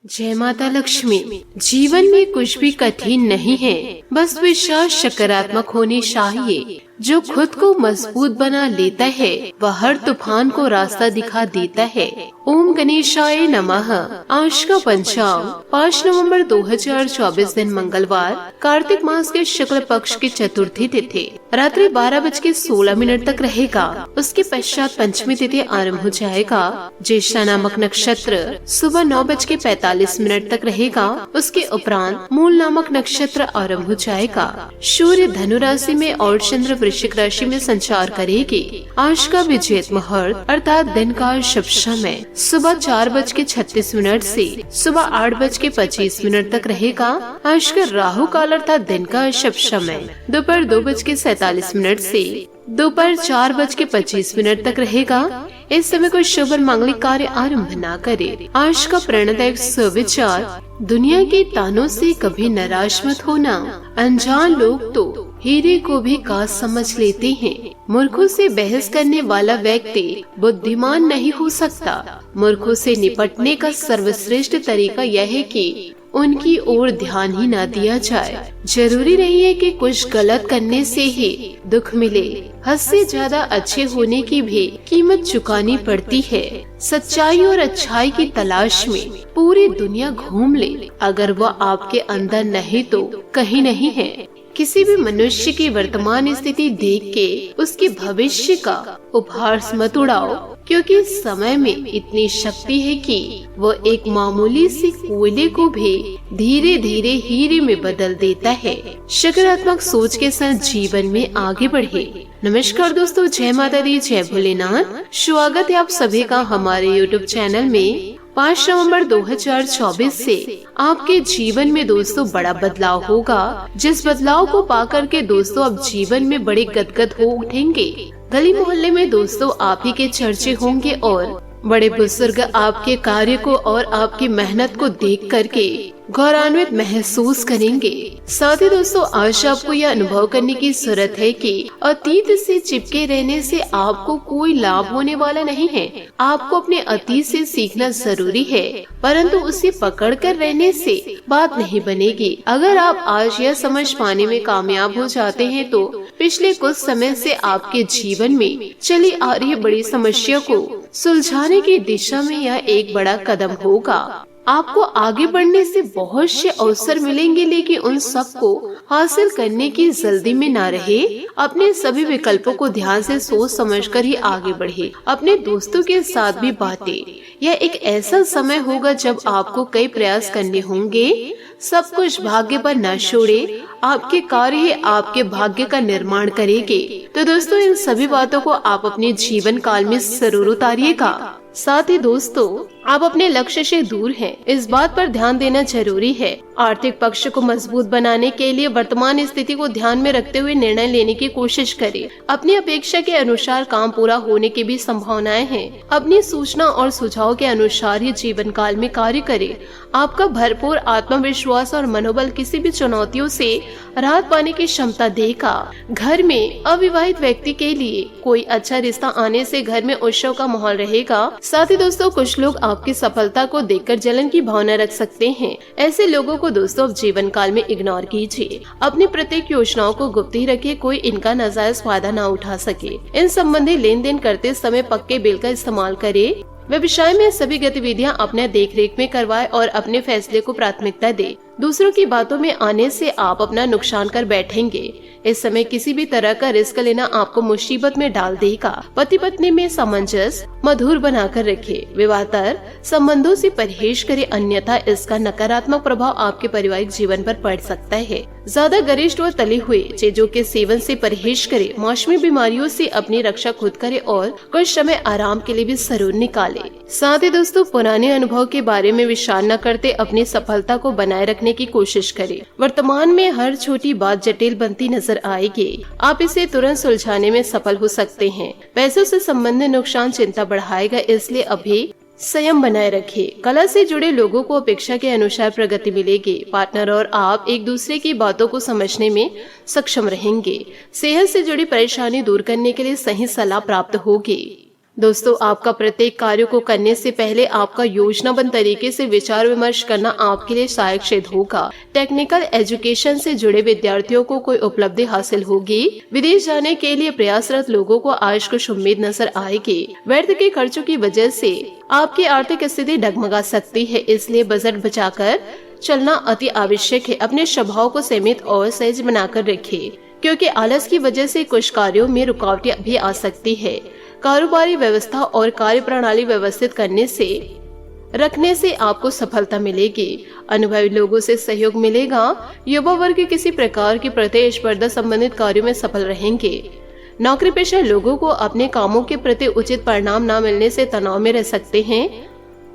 जय माता लक्ष्मी। जीवन में कुछ भी कठिन नहीं है, बस विश्वास सकारात्मक होनी चाहिए। जो खुद को मजबूत बना लेता है वह हर तूफान को रास्ता दिखा देता है। ओम गणेशाय नमः। आज का पंचांग 5 नवंबर 2024 दिन मंगलवार, कार्तिक मास के शुक्ल पक्ष की चतुर्थी तिथि रात्रि 12:16 तक रहेगा। उसके पश्चात पंचमी तिथि आरंभ हो जाएगा। ज्येष्ठा नामक नक्षत्र सुबह 9:45 तक रहेगा। उसके उपरांत मूल नामक नक्षत्र आरंभ हो जाएगा। सूर्य धनु राशि में और चंद्र वृश्चिक राशि में संचार करेगी। आज का विजेत मुहूर्त अर्थात दिन का शुभ समय सुबह 4:36 से सुबह 8:25 तक रहेगा। आज का राहु काल अर्थात दिन का शुभ समय दोपहर 2:47 से दोपहर 4:25 तक रहेगा। इस समय कोई शुभ और मांगलिक कार्य आरंभ न करे। आज का प्रेरणादायक सुविचार, दुनिया के तानों से कभी निराश मत होना। अनजान लोग तो हीरे को भी काश समझ लेते हैं। मूर्खों से बहस करने वाला व्यक्ति बुद्धिमान नहीं हो सकता। मूर्खों से निपटने का सर्वश्रेष्ठ तरीका यह है कि उनकी ओर ध्यान ही न दिया जाए। जरूरी नहीं है कि कुछ गलत करने से ही दुख मिले। हद से ज्यादा अच्छे होने की भी कीमत चुकानी पड़ती है। सच्चाई और अच्छाई की तलाश में पूरी दुनिया घूम ले, अगर वह आपके अंदर नहीं तो कहीं नहीं है। किसी भी मनुष्य की वर्तमान स्थिति देख के उसके भविष्य का उपहास मत उड़ाओ, क्योंकि समय में इतनी शक्ति है कि वो एक मामूली सी कोयले को भी धीरे धीरे हीरे में बदल देता है। सकारात्मक सोच के साथ जीवन में आगे बढ़े। नमस्कार दोस्तों, जय माता दी, जय भोलेनाथ। स्वागत है आप सभी का हमारे YouTube चैनल में। 5 नवंबर 2024 से आपके जीवन में दोस्तों बड़ा बदलाव होगा, जिस बदलाव को पाकर के दोस्तों अब जीवन में बड़े गदगद हो उठेंगे। गली मोहल्ले में दोस्तों आप ही के चर्चे होंगे और बड़े बुजुर्ग आपके कार्य को और आपकी मेहनत को देख करके गौरवान्वित महसूस करेंगे। साथ ही दोस्तों आज आपको यह अनुभव करने की जरूरत है कि अतीत से चिपके रहने से आपको कोई लाभ होने वाला नहीं है। आपको अपने अतीत से सीखना जरूरी है, परंतु उसे पकड़ कर रहने से बात नहीं बनेगी। अगर आप आज यह समझ पाने में कामयाब हो जाते हैं तो पिछले कुछ समय से आपके जीवन में चली आ रही बड़ी समस्या को सुलझाने की दिशा में यह एक बड़ा कदम होगा। आपको आगे बढ़ने से बहुत से अवसर मिलेंगे, लेकिन उन सब को हासिल करने की जल्दी में ना रहे। अपने सभी विकल्पों को ध्यान से सोच समझकर ही आगे बढ़े। अपने दोस्तों के साथ भी बातें। यह एक ऐसा समय होगा जब आपको कई प्रयास करने होंगे। सब कुछ भाग्य पर न छोड़े। आपके कार्य ही आपके भाग्य का निर्माण करेंगे। तो दोस्तों इन सभी बातों को आप अपने जीवन काल में जरूर उतारिएगा। साथ ही दोस्तों आप अपने लक्ष्य से दूर हैं, इस बात पर ध्यान देना जरूरी है। आर्थिक पक्ष को मजबूत बनाने के लिए वर्तमान स्थिति को ध्यान में रखते हुए निर्णय लेने की कोशिश करें। अपनी अपेक्षा के अनुसार काम पूरा होने की भी संभावनाएं हैं। अपनी सूचना और सुझाव के अनुसार ही जीवन काल में कार्य करें। आपका भरपूर आत्मविश्वास और मनोबल किसी भी चुनौतियों से राहत पाने की क्षमता देगा। घर में अविवाहित व्यक्ति के लिए कोई अच्छा रिश्ता आने से घर में उत्सव का माहौल रहेगा। साथ ही दोस्तों कुछ लोग आपकी सफलता को देखकर जलन की भावना रख सकते हैं। ऐसे लोगों को दोस्तों जीवन काल में इग्नोर कीजिए। अपनी प्रत्येक योजनाओं को गुप्त ही रखिए, कोई इनका नाजायज फायदा न उठा सके। इन संबंधी लेन देन करते समय पक्के बिल का इस्तेमाल करें। व्यवसाय में सभी गतिविधियां अपने देखरेख में करवाएं और अपने फैसले को प्राथमिकता दे। दूसरों की बातों में आने से आप अपना नुकसान कर बैठेंगे। इस समय किसी भी तरह का रिस्क लेना आपको मुसीबत में डाल देगा। पति पत्नी में सामंजस्य मधुर बनाकर रखें। विवाहतर संबंधों से परहेज करें, अन्यथा इसका नकारात्मक प्रभाव आपके पारिवारिक जीवन पर पड़ सकता है। ज्यादा गरिष्ठ और तले हुए चीजों के सेवन से परहेज करें। मौसमी बीमारियों से अपनी रक्षा खुद करें और कुछ समय आराम के लिए भी जरूर निकालें। साथ ही दोस्तों पुराने अनुभव के बारे में विचार न करते अपनी सफलता को बनाए रखने की कोशिश करें। वर्तमान में हर छोटी बात जटिल बनती नजर आएगी। आप इसे तुरंत सुलझाने में सफल हो सकते हैं। पैसों से संबंधित नुकसान चिंता बढ़ाएगा, इसलिए अभी संयम बनाए रखें। कला से जुड़े लोगों को अपेक्षा के अनुसार प्रगति मिलेगी। पार्टनर और आप एक दूसरे की बातों को समझने में सक्षम रहेंगे। सेहत से जुड़ी परेशानी दूर करने के लिए सही सलाह प्राप्त होगी। दोस्तों, आपका प्रत्येक कार्य को करने से पहले आपका योजनाबद्ध तरीके से विचार विमर्श करना आपके लिए सहायक सिद्ध होगा। टेक्निकल एजुकेशन से जुड़े विद्यार्थियों को कोई उपलब्धि हासिल होगी। विदेश जाने के लिए प्रयासरत लोगों को आज कुछ उम्मीद नजर आएगी। व्यर्थ के खर्चों की वजह से आपकी आर्थिक स्थिति डगमगा सकती है, इसलिए बजट बचाकर चलना अति आवश्यक है। अपने स्वभाव को सीमित और सहज बनाकर रखें, क्योंकि आलस की वजह से कुछ कार्यों में रुकावटें भी आ सकती है। कारोबारी व्यवस्था और कार्य प्रणाली व्यवस्थित रखने से आपको सफलता मिलेगी। अनुभवी लोगों से सहयोग मिलेगा। युवा वर्ग किसी प्रकार की प्रतिस्पर्धा संबंधित कार्यों में सफल रहेंगे। नौकरी पेशा लोगों को अपने कामों के प्रति उचित परिणाम न मिलने से तनाव में रह सकते हैं।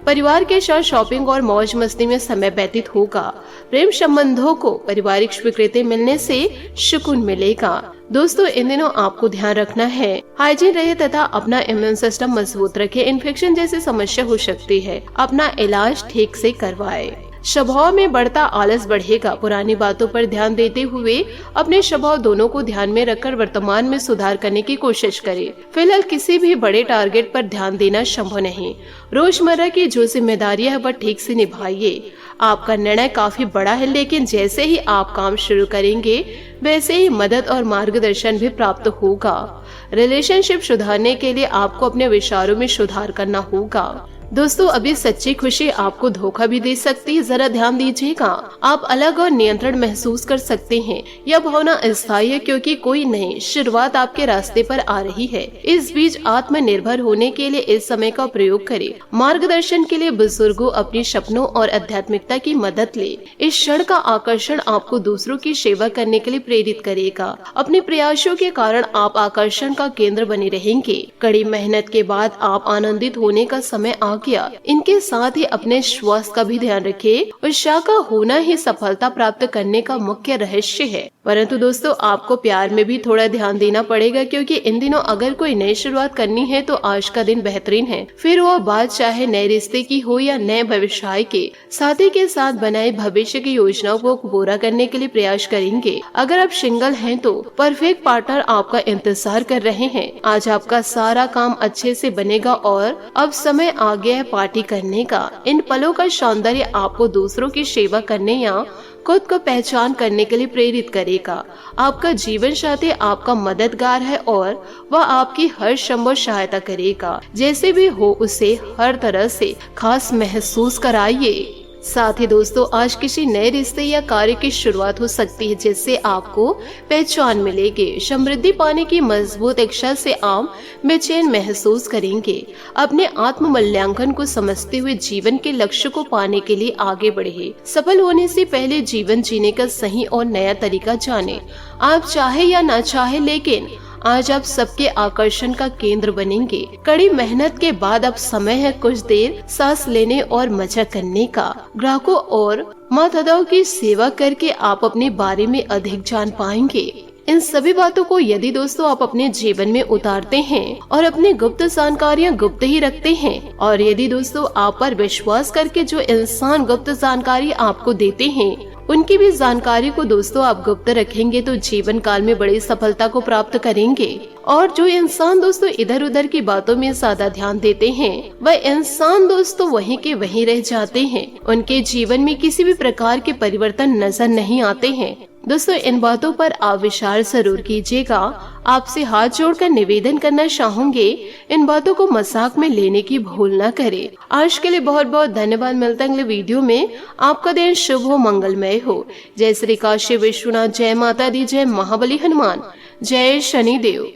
परिवार के साथ शॉपिंग और मौज मस्ती में समय व्यतीत होगा। प्रेम संबंधों को पारिवारिक स्वीकृति मिलने से सुकून मिलेगा। दोस्तों, इन दिनों आपको ध्यान रखना है, हाइजीन रहे तथा अपना इम्यून सिस्टम मजबूत रखें। इन्फेक्शन जैसी समस्या हो सकती है, अपना इलाज ठीक से करवाएं। स्वभाव में बढ़ता आलस बढ़ेगा। पुरानी बातों पर ध्यान देते हुए अपने स्वभाव दोनों को ध्यान में रखकर वर्तमान में सुधार करने की कोशिश करें। फिलहाल किसी भी बड़े टारगेट पर ध्यान देना संभव नहीं। रोजमर्रा की जो जिम्मेदारियां है वह ठीक से निभाइए। आपका निर्णय काफी बड़ा है, लेकिन जैसे ही आप काम शुरू करेंगे वैसे ही मदद और मार्गदर्शन भी प्राप्त होगा। रिलेशनशिप सुधारने के लिए आपको अपने विचारों में सुधार करना होगा। दोस्तों, अभी सच्ची खुशी आपको धोखा भी दे सकती है, जरा ध्यान दीजिएगा। आप अलग और नियंत्रण महसूस कर सकते हैं। यह भावना अस्थायी है, क्योंकि कोई नई शुरुआत आपके रास्ते पर आ रही है। इस बीच आत्मनिर्भर होने के लिए इस समय का प्रयोग करें। मार्गदर्शन के लिए बुजुर्गों, अपने सपनों और आध्यात्मिकता की मदद ले। इस क्षण का आकर्षण आपको दूसरों की सेवा करने के लिए प्रेरित करेगा। अपने प्रयासों के कारण आप आकर्षण का केंद्र बने रहेंगे। कड़ी मेहनत के बाद आप आनंदित होने का समय आ गया। इनके साथ ही अपने स्वास्थ्य का भी ध्यान रखें। उत्साह का होना ही सफलता प्राप्त करने का मुख्य रहस्य है। परंतु दोस्तों, आपको प्यार में भी थोड़ा ध्यान देना पड़ेगा, क्योंकि इन दिनों अगर कोई नई शुरुआत करनी है तो आज का दिन बेहतरीन है। फिर वह बात चाहे नए रिश्ते की हो या नए व्यवसाय के, साथी के साथ बनाए भविष्य की योजनाओं को पूरा करने के लिए प्रयास करेंगे। अगर आप सिंगल हैं तो परफेक्ट पार्टनर आपका इंतजार कर रहे हैं। आज आपका सारा काम अच्छे से बनेगा और अब समय आ गया है पार्टी करने का। इन पलों का सौंदर्य आपको दूसरों की सेवा करने या खुद को पहचान करने के लिए प्रेरित करेगा। आपका जीवन साथी आपका मददगार है और वह आपकी हर संभव सहायता करेगा। जैसे भी हो उसे हर तरह से खास महसूस कराइए। साथ ही दोस्तों, आज किसी नए रिश्ते या कार्य की शुरुआत हो सकती है, जिससे आपको पहचान मिलेगी। समृद्धि पाने की मजबूत इच्छा से आप बेचैन महसूस करेंगे। अपने आत्म मूल्यांकन को समझते हुए जीवन के लक्ष्य को पाने के लिए आगे बढ़े। सफल होने से पहले जीवन जीने का सही और नया तरीका जाने। आप चाहे या ना चाहे, लेकिन आज आप सबके आकर्षण का केंद्र बनेंगे। कड़ी मेहनत के बाद अब समय है कुछ देर सांस लेने और मजा करने का। ग्राहकों और मतदाताओं की सेवा करके आप अपने बारे में अधिक जान पाएंगे। इन सभी बातों को यदि दोस्तों आप अपने जीवन में उतारते हैं और अपनी गुप्त जानकारियां गुप्त ही रखते हैं, और यदि दोस्तों आप पर विश्वास करके जो इंसान गुप्त जानकारी आपको देते हैं उनकी भी जानकारी को दोस्तों आप गुप्त रखेंगे तो जीवन काल में बड़ी सफलता को प्राप्त करेंगे। और जो इंसान दोस्तों इधर उधर की बातों में ज्यादा ध्यान देते हैं वह इंसान दोस्तों वहीं के वहीं रह जाते हैं। उनके जीवन में किसी भी प्रकार के परिवर्तन नजर नहीं आते हैं। दोस्तों, इन बातों पर आप विचार जरूर कीजिएगा। आपसे हाथ जोड़कर निवेदन करना चाहूंगे, इन बातों को मजाक में लेने की भूल न करें। आज के लिए बहुत बहुत धन्यवाद। मिलता है अगले वीडियो में। आपका दिन शुभ हो, मंगलमय हो। जय श्री काशी विश्वनाथ, जय माता दी, जय महाबली हनुमान, जय शनिदेव।